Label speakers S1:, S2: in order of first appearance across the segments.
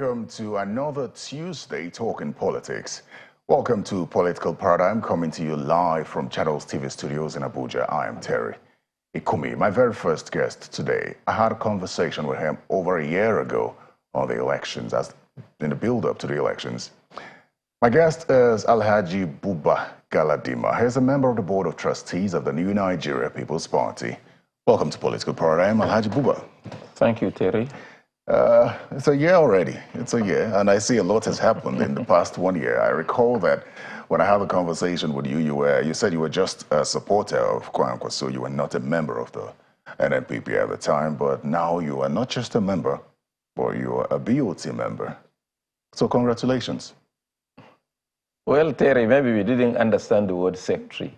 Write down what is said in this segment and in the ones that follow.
S1: welcome to another Tuesday Talking Politics. Welcome to Political Paradigm, coming to you live from Channels TV studios in Abuja. I am Terry Ikumi, my very first guest today. I had a conversation with him over a year ago on the elections, as in the build-up to the elections. My guest is Alhaji Buba Galadima. He is a member of the Board of Trustees of the New Nigeria People's Party. Welcome to Political Paradigm, Alhaji Buba.
S2: Thank you, Terry.
S1: It's a year already. It's a year, and I see a lot has happened in the past 1 year. I recall that when I had a conversation with you, you said you were just a supporter of Kwankwaso. You were not a member of the NNPP at the time, but now you are not just a member, but you are a BOT member. So congratulations.
S2: Well, Terry, maybe we didn't understand the word secretary.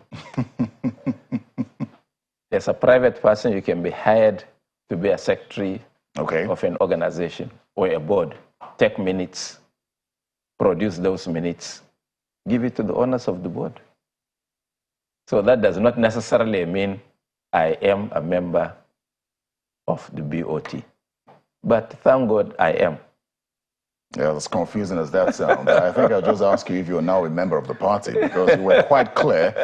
S2: As a private person, you can be hired to be a secretary of an organization or a board. Take minutes, produce those minutes, give it to the owners of the board. So that does not necessarily mean I am a member of the BOT. But thank God I am.
S1: Yeah, as confusing as that sounds. I think I'll just ask you if you're now a member of the party, because you were quite clear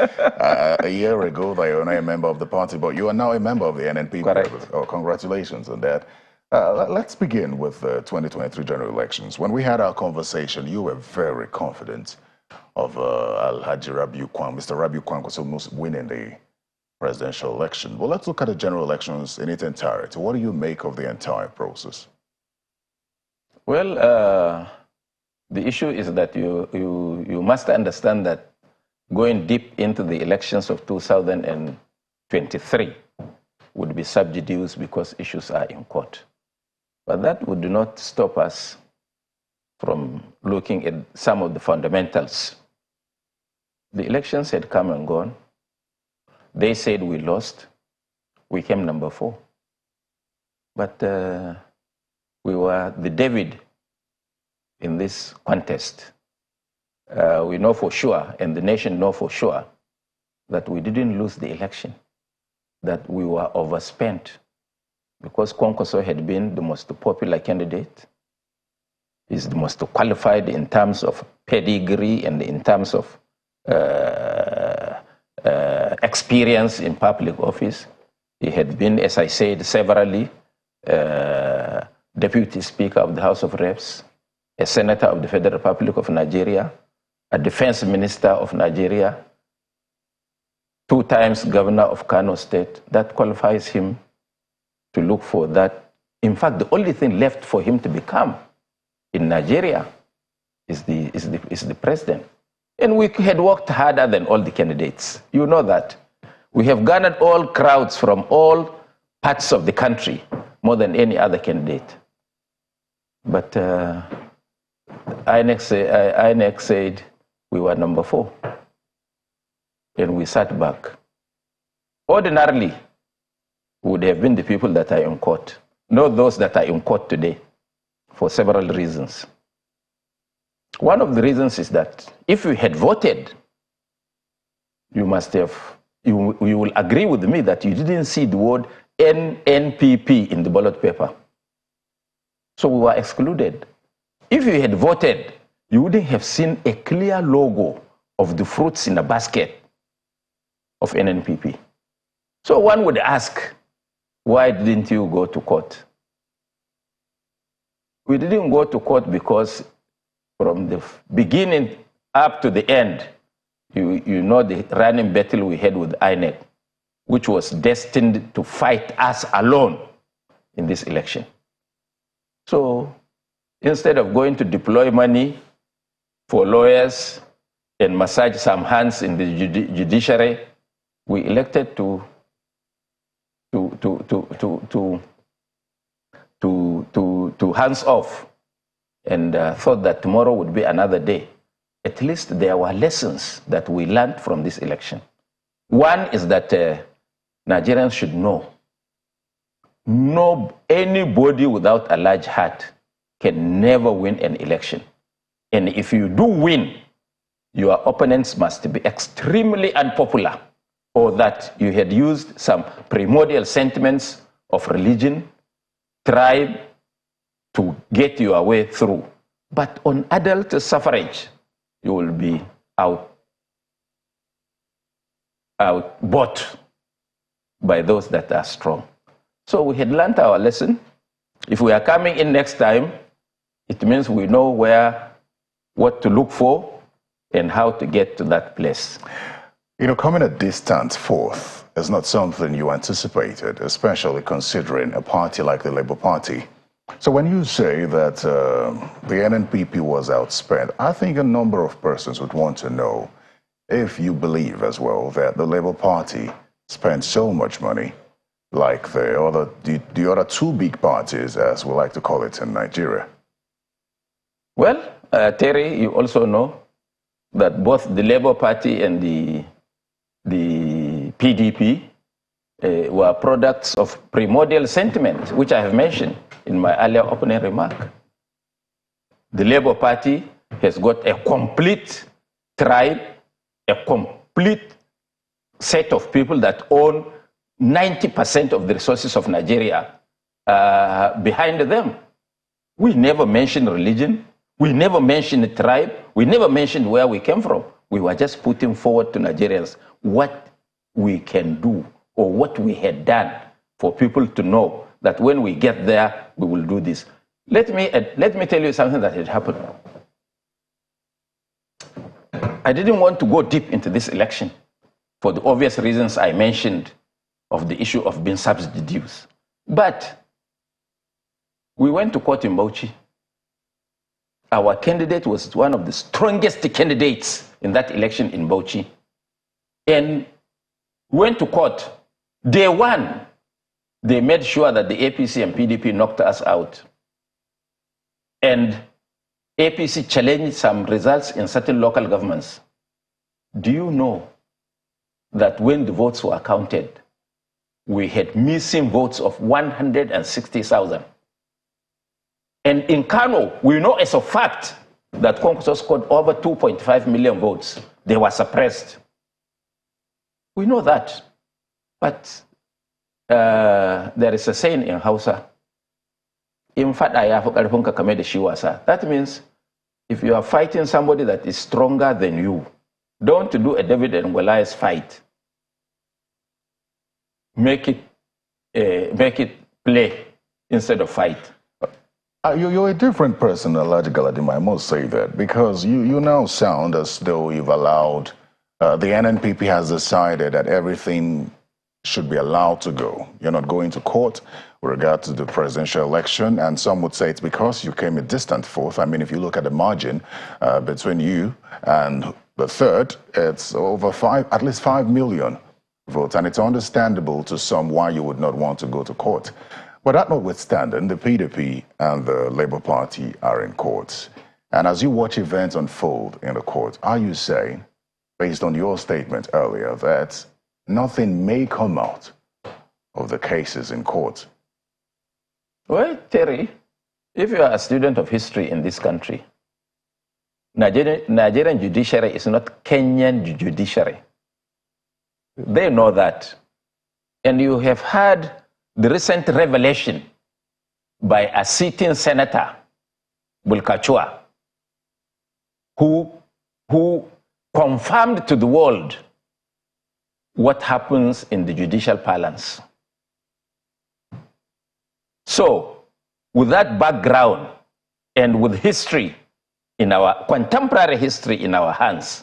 S1: a year ago that you're not a member of the party, but you are now a member of the NNPP.
S2: Correct.
S1: Oh, congratulations on that. Let's begin with the 2023 general elections. When we had our conversation, you were very confident of Alhaji Mr. Rabiu Kwankwaso winning the presidential election. Well, let's look at the general elections in its entirety. What do you make of the entire process?
S2: Well, the issue is that you must understand that going deep into the elections of 2023 would be sub judice because issues are in court. But that would not stop us from looking at some of the fundamentals. The elections had come and gone. They said we lost. We came number 4. But we were the David in this contest. We know for sure, and the nation know for sure, that we didn't lose the election, that we were overspent, because Kwankwaso had been the most popular candidate. He's the most qualified in terms of pedigree and in terms of experience in public office. He had been, as I said, severally Deputy Speaker of the House of Reps, a Senator of the Federal Republic of Nigeria, a Defense Minister of Nigeria, 2 times Governor of Kano State. That qualifies him to look for that. In fact, the only thing left for him to become in Nigeria is the president. And we had worked harder than all the candidates. You know that. We have garnered all crowds from all parts of the country, more than any other candidate. But INEC said we were number 4. And we sat back. Ordinarily, would have been the people that are in court, not those that are in court today, for several reasons. One of the reasons is that if you had voted, you will agree with me that you didn't see the word NNPP in the ballot paper. So we were excluded. If you had voted, you wouldn't have seen a clear logo of the fruits in a basket of NNPP. So one would ask, why didn't you go to court? We didn't go to court because from the beginning up to the end, you know the running battle we had with INEC, which was destined to fight us alone in this election. So instead of going to deploy money for lawyers and massage some hands in the judiciary, we elected to hands off and thought that tomorrow would be another day. At least there were lessons that we learned from this election. One is that Nigerians should know anybody without a large heart can never win an election. And if you do win, your opponents must be extremely unpopular, or that you had used some primordial sentiments of religion, tribe, to get your way through. But on adult suffrage, you will be outbought by those that are strong. So we had learned our lesson. If we are coming in next time, it means we know what to look for and how to get to that place.
S1: You know, coming a distant fourth is not something you anticipated, especially considering a party like the Labour Party. So when you say that the NNPP was outspent, I think a number of persons would want to know if you believe as well that the Labour Party spent so much money like the other two big parties, as we like to call it in Nigeria.
S2: Well, Terry, you also know that both the Labour Party and the PDP were products of primordial sentiment, which I have mentioned in my earlier opening remark. The Labour Party has got a complete tribe, a complete set of people that own 90% of the resources of Nigeria behind them. We never mentioned religion. We never mentioned tribe. We never mentioned where we came from. We were just putting forward to Nigerians what we can do or what we had done for people to know that when we get there, we will do this. Let me tell you something that had happened. I didn't want to go deep into this election for the obvious reasons I mentioned of the issue of being subsidy dues. But we went to court in Bauchi. Our candidate was one of the strongest candidates in that election in Bauchi. And we went to court. Day one, they made sure that the APC and PDP knocked us out. And APC challenged some results in certain local governments. Do you know that when the votes were counted, we had missing votes of 160,000? And in Kano, we know as a fact that Kwankwaso scored over 2.5 million votes. They were suppressed. We know that. But there is a saying in Hausa, that means if you are fighting somebody that is stronger than you, don't do a David and Goliath fight. Make it play instead of fight.
S1: You're a different person, Alhaji Galadima, I must say that, because you now sound as though you've allowed, the NNPP has decided that everything should be allowed to go. You're not going to court with regard to the presidential election, and some would say it's because you came a distant fourth. I mean, if you look at the margin between you and the third, it's over at least 5 million votes, and it's understandable to some why you would not want to go to court. But that notwithstanding, the PDP and the Labour Party are in courts. And as you watch events unfold in the court, are you saying, based on your statement earlier, that nothing may come out of the cases in court?
S2: Well, Terry, if you are a student of history in this country, Nigerian judiciary is not Kenyan judiciary. They know that. And you have had the recent revelation by a sitting senator, Bulkachua, who confirmed to the world what happens in the judicial parlance. So, with that background and with history in our contemporary history in our hands,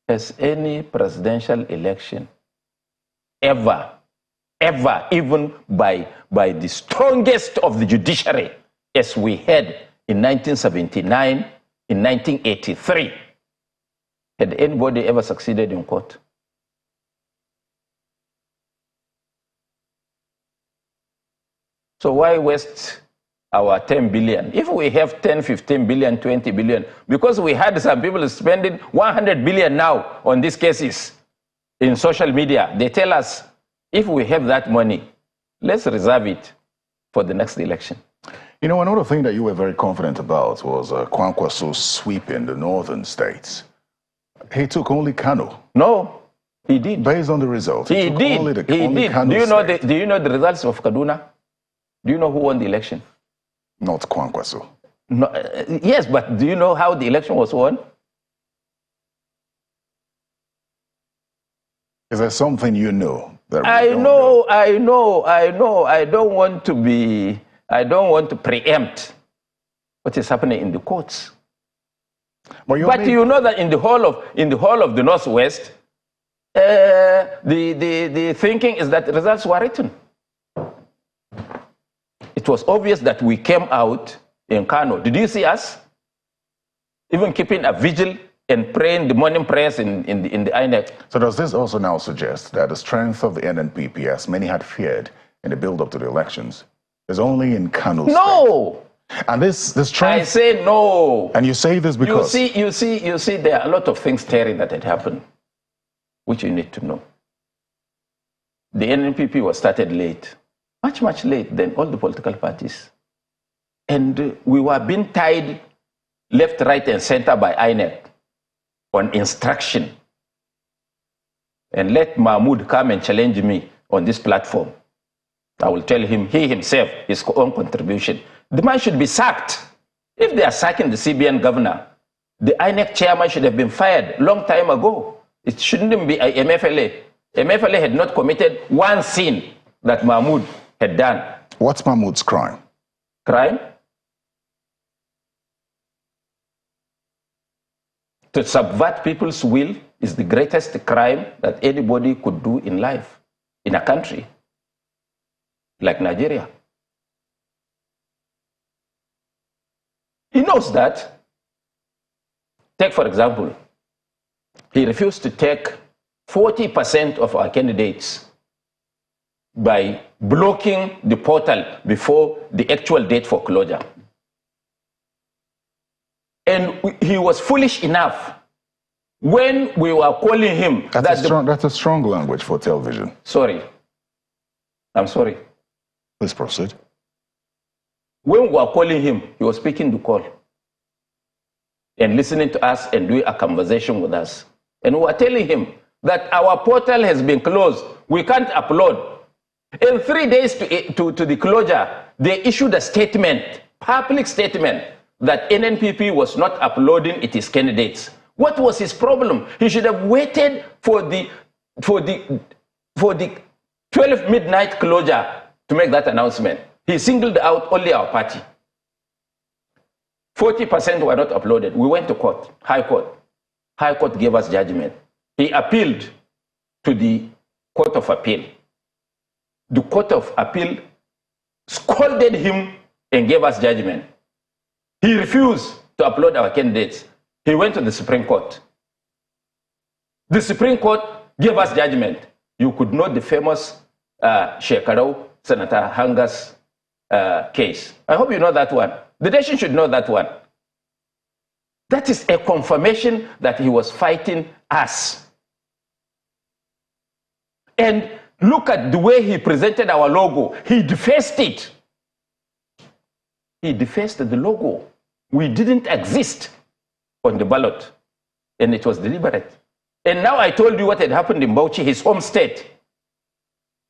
S2: has any presidential election ever, even by the strongest of the judiciary, as we had in 1979, in 1983, had anybody ever succeeded in court? So why waste our 10 billion? If we have 10, 15 billion, 20 billion, because we had some people spending 100 billion now on these cases in social media, they tell us, if we have that money, let's reserve it for the next election.
S1: You know, another thing that you were very confident about was Kwankwaso sweeping the northern states. He took only Kano.
S2: No, he did.
S1: Based on the results.
S2: He did.
S1: Only
S2: He did.
S1: Kano
S2: Do you know
S1: State.
S2: do you know the results of Kaduna? Do you know who won the election?
S1: Not Kwankwaso.
S2: No, yes, but do you know how the election was won?
S1: Is there something you know that we don't
S2: know? I don't want to preempt what is happening in the courts. But you know that in the whole of the Northwest, the thinking is that the results were written. It was obvious that we came out in Kano. Did you see us? Even keeping a vigil and praying the morning prayers in the INEC.
S1: So does this also now suggest that the strength of the NNPP, as many had feared in the build-up to the elections, is only in Kano State?
S2: No!
S1: And this strength...
S2: I say no.
S1: And you say this because...
S2: You see, there are a lot of things, Terry, that had happened, which you need to know. The NNPP was started late, much late than all the political parties. And we were being tied left, right, and center by INEC on instruction. And let Mahmoud come and challenge me on this platform. I will tell him, he himself, his own contribution. The man should be sacked. If they are sacking the CBN governor, the INEC chairman should have been fired long time ago. It shouldn't be a MFLA. MFLA had not committed one sin that Mahmoud had done.
S1: What's Mahmoud's crime?
S2: Crime? To subvert people's will is the greatest crime that anybody could do in life, in a country like Nigeria. He knows that. Take, for example, he refused to take 40% of our candidates by blocking the portal before the actual date for closure. And he was foolish enough when we were calling him...
S1: That's a strong language for television.
S2: Sorry. I'm sorry.
S1: Please proceed.
S2: When we were calling him, he was picking the call and listening to us and doing a conversation with us. And we were telling him that our portal has been closed. We can't upload. In 3 days to the closure, they issued a statement, public statement, that NNPP was not uploading its candidates. What was his problem? He should have waited for the 12 midnight closure to make that announcement. He singled out only our party. 40% were not uploaded. We went to court, High Court. High Court gave us judgment. He appealed to the Court of Appeal. The Court of Appeal scolded him and gave us judgment. He refused to upload our candidates. He went to the Supreme Court. The Supreme Court gave us judgment. You could know the famous Shekarau, Senator Hanga's case. I hope you know that one. The nation should know that one. That is a confirmation that he was fighting us. And look at the way he presented our logo. He defaced it. He defaced the logo. We didn't exist on the ballot, and it was deliberate. And now I told you what had happened in Bauchi, his home state,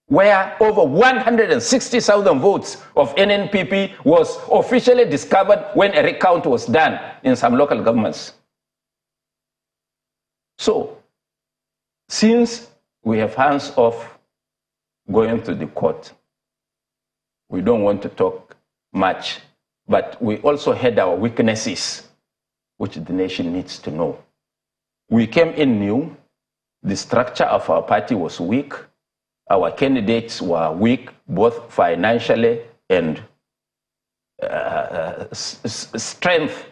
S2: where over 160,000 votes of NNPP was officially discovered when a recount was done in some local governments. So, since we have hands off going to the court, we don't want to talk much, but we also had our weaknesses, which the nation needs to know. We came in new, the structure of our party was weak, our candidates were weak, both financially and strength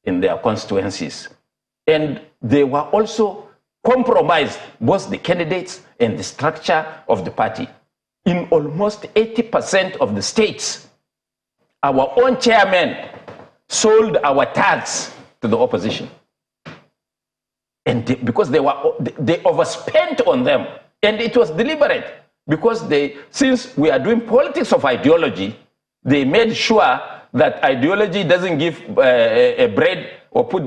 S2: in their constituencies. And they were also compromised, both the candidates and the structure of the party. In almost 80% of the states, our own chairman sold our tags to the opposition. And because they overspent on them, and it was deliberate, because since we are doing politics of ideology, they made sure that ideology doesn't give a bread or put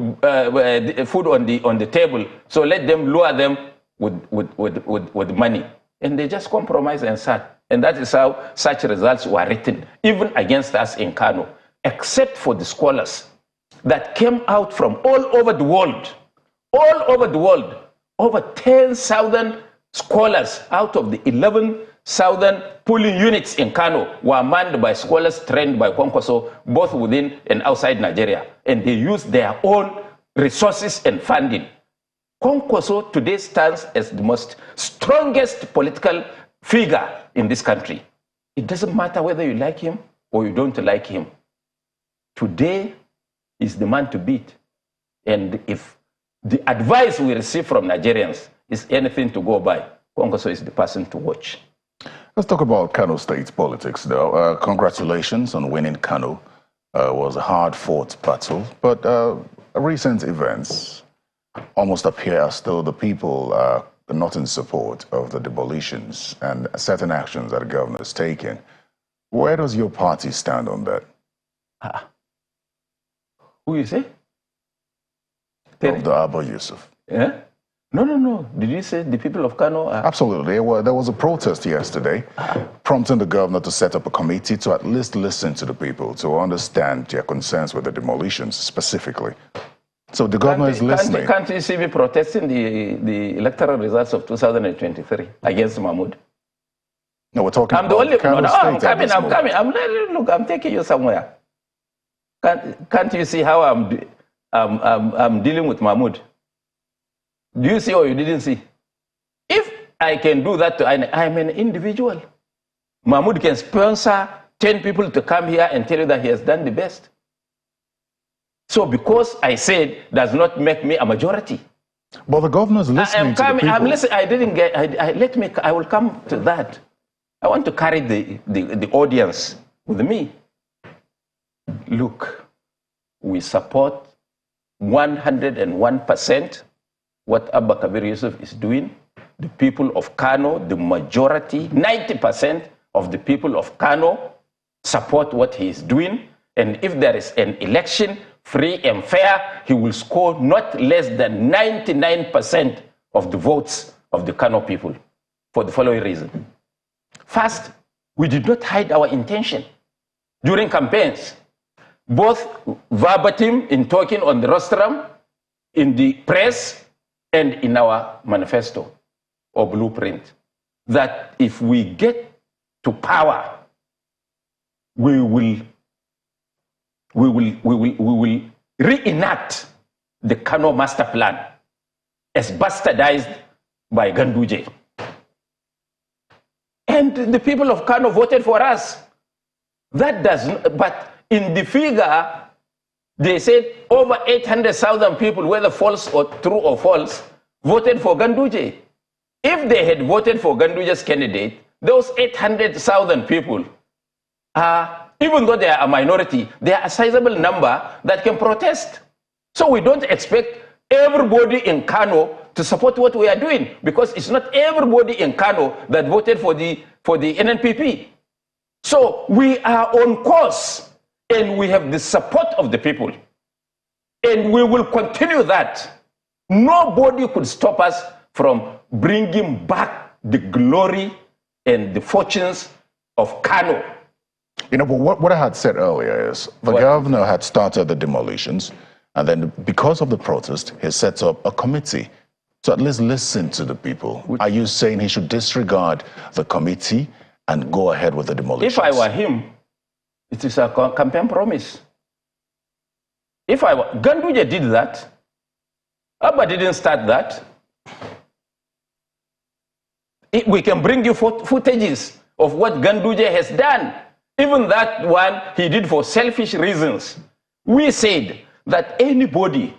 S2: food on the table. So let them lure them with money, and they just compromised and sat. And that is how such results were written, even against us in Kano. except for the scholars that came out from all over the world, over 10,000 scholars out of the 11,000 polling units in Kano were manned by scholars trained by Kwankwaso, both within and outside Nigeria. And they used their own resources and funding. Kwankwaso today stands as the most strongest political figure in this country. It doesn't matter whether you like him or you don't like him. Today is the man to beat. And if the advice we receive from Nigerians is anything to go by, Kwankwaso is the person to watch.
S1: Let's talk about Kano State politics, though. Congratulations on winning Kano. It was a hard-fought battle, but recent events almost appear as though the people are not in support of the demolitions and certain actions that the government has taken. Where does your party stand on that?
S2: Who you say?
S1: Dr. Abba Yusuf.
S2: Yeah? No. Did you say the people of Kano?
S1: Absolutely. There was a protest yesterday prompting the governor to set up a committee to at least listen to the people, to understand their concerns with the demolitions specifically. So the governor is listening.
S2: Can't you see me protesting the electoral results of 2023 against Mahmoud?
S1: No, we're talking
S2: I'm the only
S1: Kano State.
S2: I'm coming. Look, I'm taking you somewhere. Can't you see how I'm dealing with Mahmoud? Do you see or you didn't see? If I can do that, I'm an individual. Mahmoud can sponsor 10 people to come here and tell you that he has done the best. So because I said does not make me a majority.
S1: But the governor's listening to the people.
S2: I'm listening. I didn't get. I will come to that. I want to carry the audience with me. Look, we support 101% what Abba Kabir Yusuf is doing. The people of Kano, the majority, 90% of the people of Kano support what he is doing. And if there is an election, free and fair, he will score not less than 99% of the votes of the Kano people for the following reason. First, we did not hide our intention during campaigns, both verbatim in talking on the rostrum, in the press, and in our manifesto or blueprint, that if we get to power, we will reenact the Kano master plan as bastardized by Ganduje. And the people of Kano voted for us. That doesn't, but in the figure, they said over 800,000 people, whether false or true or false, voted for Ganduje. If they had voted for Ganduje's candidate, those 800,000 people even though they are a minority, they are a sizable number that can protest. So we don't expect everybody in Kano to support what we are doing, because it's not everybody in Kano that voted for the NNPP. So we are on course, and we have the support of the people. And we will continue that. Nobody could stop us from bringing back the glory and the fortunes of Kano.
S1: You know, but what I had said earlier is the governor had started the demolitions, and then because of the protest, he set up a committee to at least listen to the people. Are you saying he should disregard the committee and go ahead with the demolitions?
S2: If I were him, it is a campaign promise. If I were, Ganduje did that. Abba didn't start that. We can bring you footages of what Ganduje has done. Even that one he did for selfish reasons. We said that anybody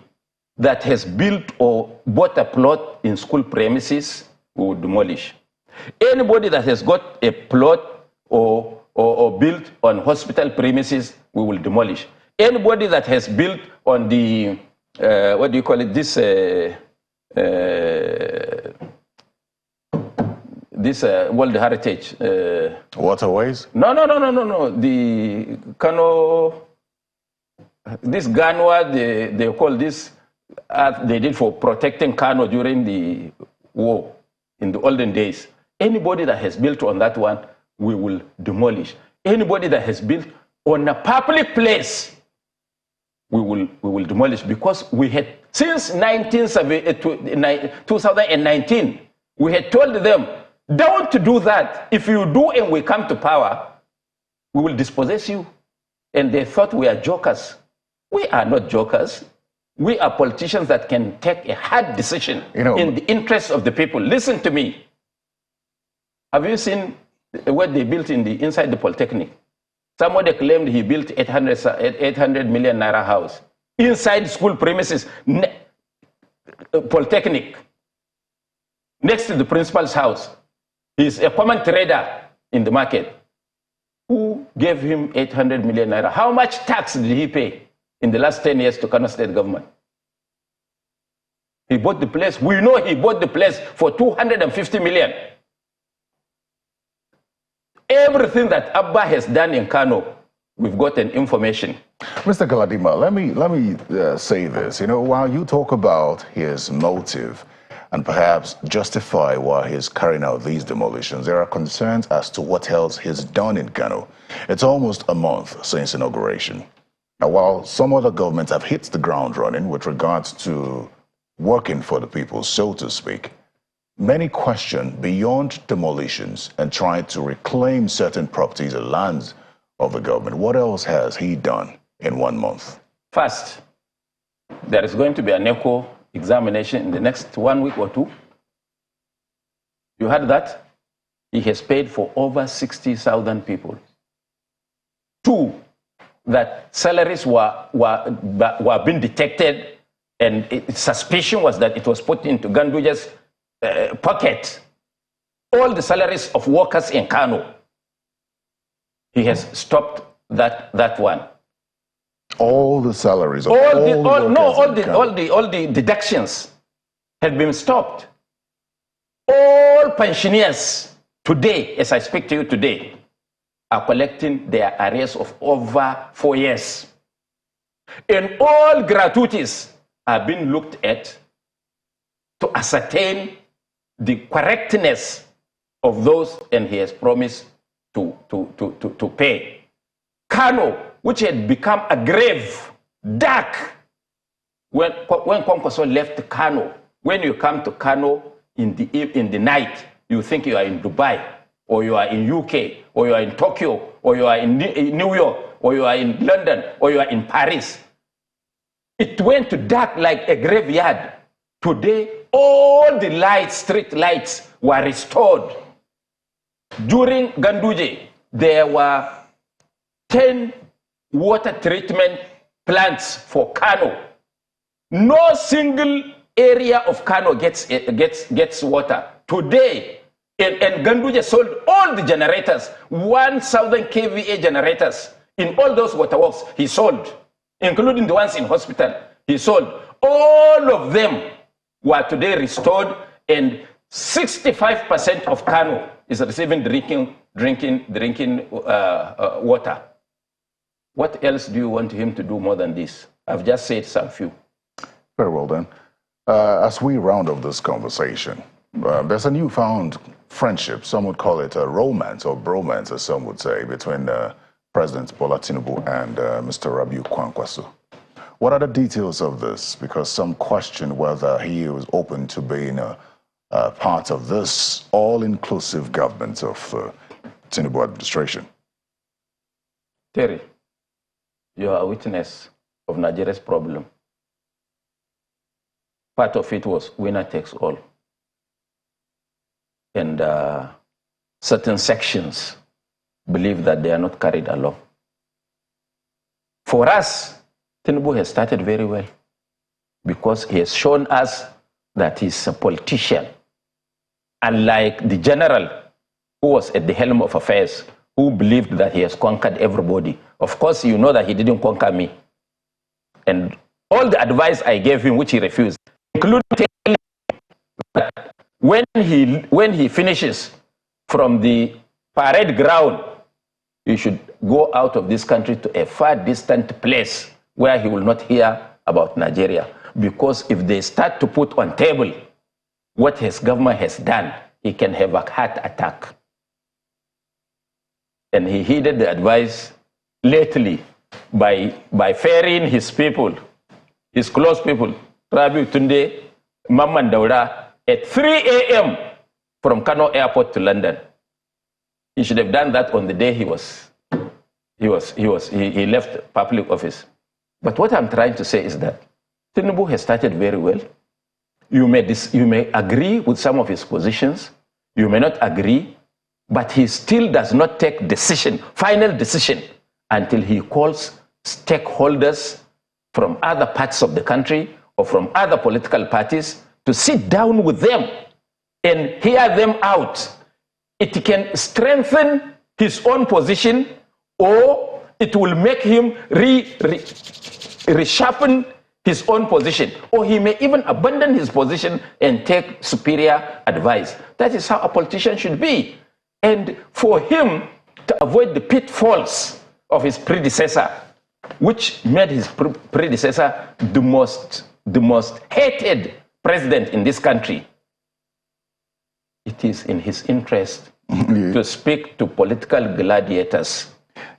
S2: that has built or bought a plot in school premises, we will demolish. Anybody that has got a plot or built on hospital premises, we will demolish. Anybody that has built on the, what do you call it, this World Heritage.
S1: Waterways?
S2: No. The Kano, this Ganwa, they call this, they did for protecting Kano during the war in the olden days. Anybody that has built on that one, we will demolish. Anybody that has built on a public place, we will demolish, because we had, since 2019, we had told them, don't do that. If you do and we come to power, we will dispossess you. And they thought we are jokers. We are not jokers. We are politicians that can take a hard decision in the interest of the people. Listen to me. Have you seen what they built inside the Polytechnic? Somebody claimed he built 800 million naira house inside school premises, Polytechnic, next to the principal's house. He's a common trader in the market. Who gave him 800 million naira? How much tax did he pay in the last 10 years to Kano State government? He bought the place. We know he bought the place for 250 million. Everything that Abba has done in Kano, we've gotten information.
S1: Mr. Galadima, let me say this. While you talk about his motive and perhaps justify why he's carrying out these demolitions, there are concerns as to what else he's done in Kano. It's almost a month since inauguration. Now, while some other governments have hit the ground running with regards to working for the people, so to speak, many question beyond demolitions and try to reclaim certain properties or lands of the government. What else has he done in 1 month?
S2: First, there is going to be an echo examination in the next 1 week or two. You heard that? He has paid for over 60,000 people. 2, that salaries were being detected, and suspicion was that it was put into Ganduja's pocket. All the salaries of workers in Kano, he has stopped that one.
S1: All the salaries of
S2: all the deductions had been stopped. All pensioners today, as I speak to you today, are collecting their arrears of over 4 years. And all gratuities are being looked at to ascertain the correctness of those, and he has promised to pay. Kano, which had become a grave, dark, when Kwankwaso left Kano. When you come to Kano in the night, you think you are in Dubai, or you are in UK, or you are in Tokyo, or you are in New York, or you are in London, or you are in Paris. It went to dark like a graveyard. Today, all the lights, street lights, were restored. During Ganduje, there were 10 water treatment plants for Kano. No single area of Kano gets water. Today, and Ganduje sold all the generators, 1,000 kVA generators in all those waterworks. He sold, including the ones in hospital. He sold. All of them were today restored, and 65% of Kano is receiving drinking water. What else do you want him to do more than this? I've just said some few.
S1: Very well then. As we round up this conversation, there's a newfound friendship, some would call it a romance or bromance, as some would say, between President Bola Tinubu and Mr. Rabiu Kwankwaso. What are the details of this? Because some question whether he was open to being a part of this all-inclusive government of Tinubu administration.
S2: Terry, you are a witness of Nigeria's problem. Part of it was winner takes all. And certain sections believe that they are not carried along. For us, Tinubu has started very well because he has shown us that he's a politician. Unlike the general who was at the helm of affairs, who believed that he has conquered everybody. Of course, you know that he didn't conquer me. And all the advice I gave him, which he refused, including telling him that when he finishes from the parade ground, he should go out of this country to a far distant place where he will not hear about Nigeria. Because if they start to put on table what his government has done, he can have a heart attack. And he heeded the advice lately by ferrying his people, his close people, Rabiu Tunde, Mamman Daura, at 3 a.m. from Kano Airport to London. He should have done that on the day he left public office. But what I'm trying to say is that Tinubu has started very well. You may agree with some of his positions, you may not agree, but he still does not take final decision, until he calls stakeholders from other parts of the country or from other political parties to sit down with them and hear them out. It can strengthen his own position, or it will make him resharpen his own position, or he may even abandon his position and take superior advice. That is how a politician should be. And for him to avoid the pitfalls of his predecessor, which made his predecessor the most hated president in this country, it is in his interest to speak to political gladiators.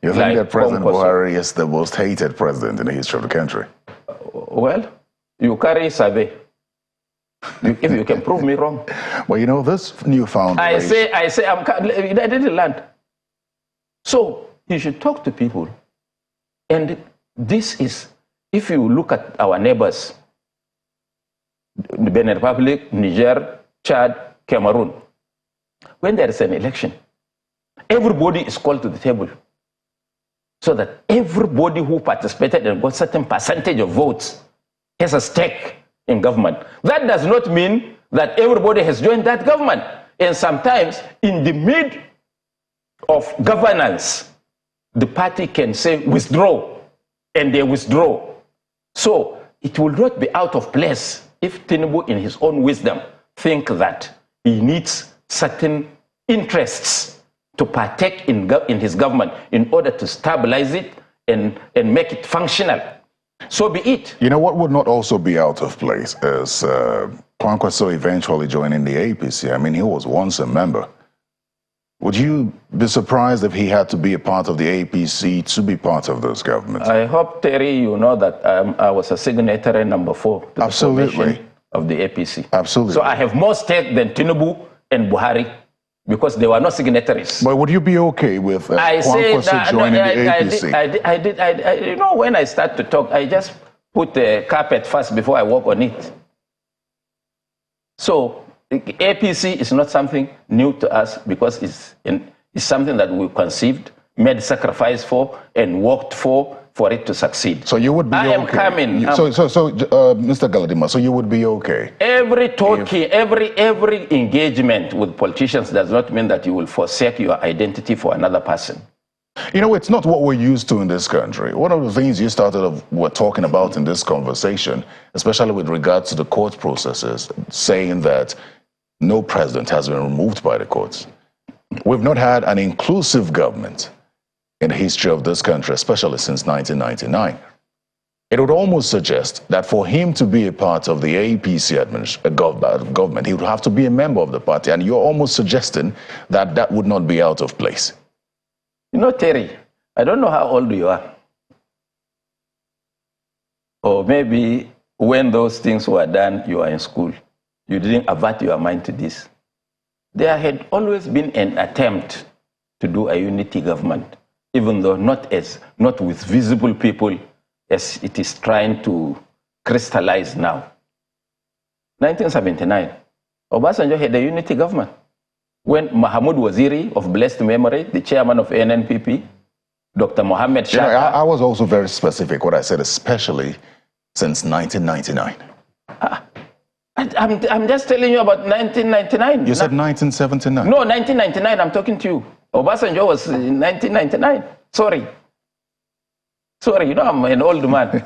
S1: You think that President Buhari is the most hated president in the history of the country?
S2: Well, you carry survey. If you can prove me wrong.
S1: Well, you know, this newfound...
S2: I say, I didn't land. So, you should talk to people. And this is, if you look at our neighbors, the Benin Republic, Niger, Chad, Cameroon, when there is an election, everybody is called to the table, so that everybody who participated and got a certain percentage of votes has a stake in government. That does not mean that everybody has joined that government. And sometimes, in the mid of governance, the party can say withdraw, and they withdraw. So it will not be out of place if Tinubu, in his own wisdom, think that he needs certain interests to partake in his government in order to stabilize it and make it functional. So be it.
S1: You know what would not also be out of place is Kwankwaso eventually joining the APC. I mean, he was once a member. Would you be surprised if he had to be a part of the APC to be part of this government?
S2: I hope, Terry, you know that I was a signatory number 4 to the formation of the APC.
S1: Absolutely.
S2: So I have more stake than Tinubu and Buhari, because they were not signatories.
S1: But would you be okay with Kwankwaso joining the APC?
S2: You know, when I start to talk, I just put the carpet first before I walk on it. So the APC is not something new to us, because it's something that we conceived, made sacrifice for, and worked for it to succeed.
S1: So you would be okay?
S2: I am coming.
S1: Mr. Galadima, so you would be okay?
S2: Every talking, every engagement with politicians does not mean that you will forsake your identity for another person.
S1: You know, it's not what we're used to in this country. One of the things you were talking about in this conversation, especially with regards to the court processes, saying that no president has been removed by the courts. We've not had an inclusive government in the history of this country, especially since 1999. It would almost suggest that for him to be a part of the APC government, he would have to be a member of the party, and you're almost suggesting that that would not be out of place.
S2: You know, Terry, I don't know how old you are. Or maybe when those things were done, you were in school. You didn't avert your mind to this. There had always been an attempt to do a unity government, even though not with visible people as it is trying to crystallize now. 1979, Obasanjo had a unity government. When Mahmoud Waziri, of blessed memory, the chairman of NNPP, Dr. Mohammed Shah...
S1: I was also very specific what I said, especially since 1999.
S2: I'm just telling you about 1999.
S1: You said 1979.
S2: No, 1999, I'm talking to you. Obasanjo was in 1999. Sorry, you know, I'm an old man.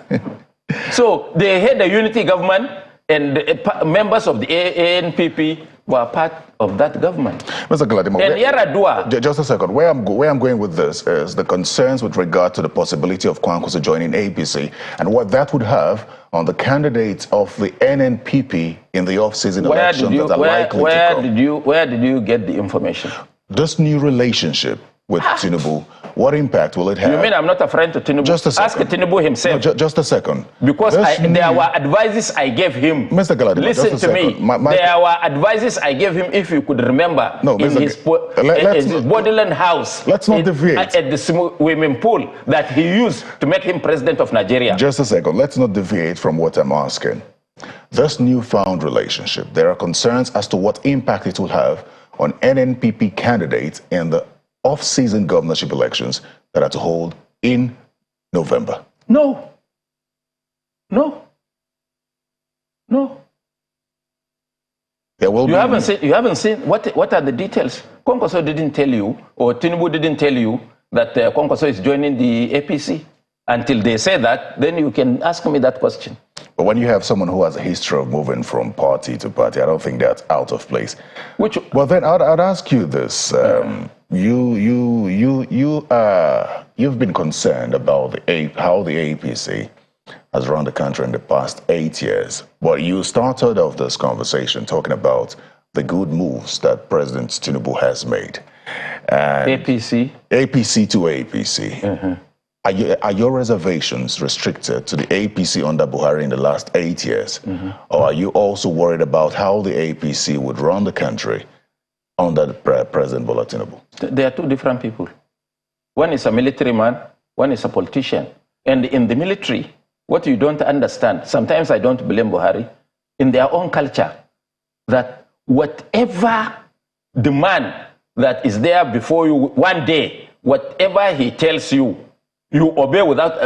S2: So they had a unity government, and members of the ANPP were part of that government.
S1: Mr. Galadima,
S2: and Yaradua.
S1: Just a second. Where I'm going with this is the concerns with regard to the possibility of Kwankwaso joining APC and what that would have on the candidates of the NNPP in the off-season elections that are likely to come.
S2: Where did you get the information?
S1: This new relationship with Tinubu, what impact will it have?
S2: You mean I'm not a friend to Tinubu?
S1: Just a second.
S2: Ask Tinubu himself.
S1: No, just a second.
S2: Because there were advices I gave him.
S1: Mr. Galadima,
S2: listen to me. There were advices I gave him, if you could remember, in his Borderland house.
S1: Let's not deviate.
S2: At the swimming pool that he used to make him president of Nigeria.
S1: Just a second. Let's not deviate from what I'm asking. This newfound relationship, there are concerns as to what impact it will have on NNPP candidates in the off-season governorship elections that are to hold in November.
S2: No. No. No.
S1: There will
S2: you haven't seen what are the details? Kwankwaso didn't tell you, or Tinubu didn't tell you that Kwankwaso is joining the APC. Until they say that, then you can ask me that question.
S1: But when you have someone who has a history of moving from party to party, I don't think that's out of place. Well, then I'd ask you this: you've been concerned about how the APC has run the country in the past 8 years. But you started off this conversation talking about the good moves that President Tinubu has made. And APC to APC. Mm-hmm. Are your reservations restricted to the APC under Buhari in the last 8 years? Mm-hmm. Or are you also worried about how the APC would run the country under President Bola Tinubu?
S2: They are two different people. One is a military man, one is a politician. And in the military, what you don't understand, sometimes I don't blame Buhari, in their own culture, that whatever the man that is there before you one day, whatever he tells you, you obey without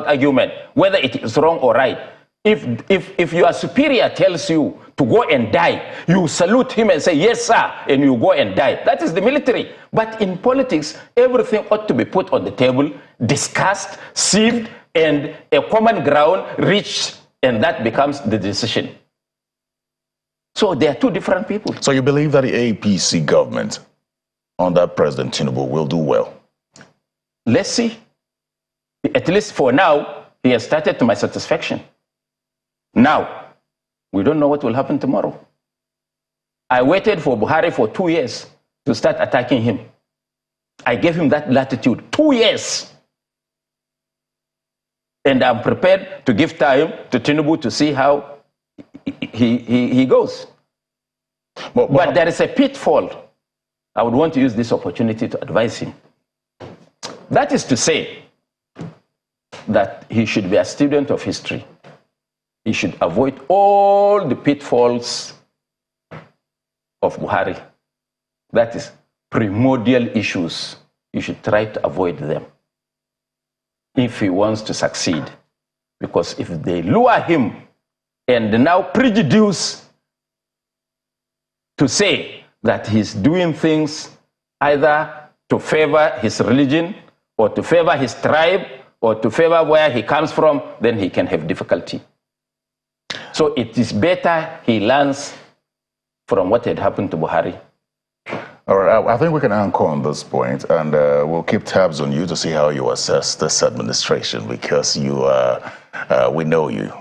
S2: argument, whether it is wrong or right. If your superior tells you to go and die, you salute him and say, yes, sir, and you go and die. That is the military. But in politics, everything ought to be put on the table, discussed, sieved, and a common ground reached, and that becomes the decision. So they are two different people.
S1: So you believe that the APC government under President Tinubu will do well?
S2: Let's see. At least for now, he has started to my satisfaction. Now, we don't know what will happen tomorrow. I waited for Buhari for 2 years to start attacking him. I gave him that latitude, 2 years. And I'm prepared to give time to Tinubu to see how he goes. But there is a pitfall. I would want to use this opportunity to advise him. That is to say that he should be a student of history. He should avoid all the pitfalls of Buhari. That is primordial issues. You should try to avoid them if he wants to succeed. Because if they lure him and now prejudice to say that he's doing things either to favor his religion or to favor his tribe or to favor where he comes from, then he can have difficulty. So it is better he learns from what had happened to Buhari.
S1: All right, I think we can anchor on this point, and we'll keep tabs on you to see how you assess this administration, because we know you.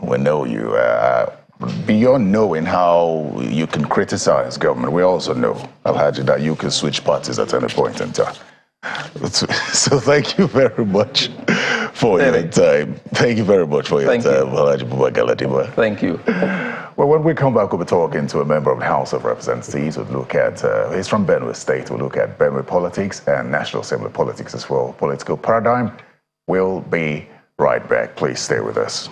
S1: Beyond knowing how you can criticize government, we also know, Alhaji, that you can switch parties at any point in time. So thank you very much for your time. Thank you very much for your time, Alhaji Galadima.
S2: Thank you.
S1: Well, when we come back, we'll be talking to a member of the House of Representatives. We'll look at, he's from Benue State. We'll look at Benue politics and National Assembly politics as well. Political paradigm. We'll be right back. Please stay with us.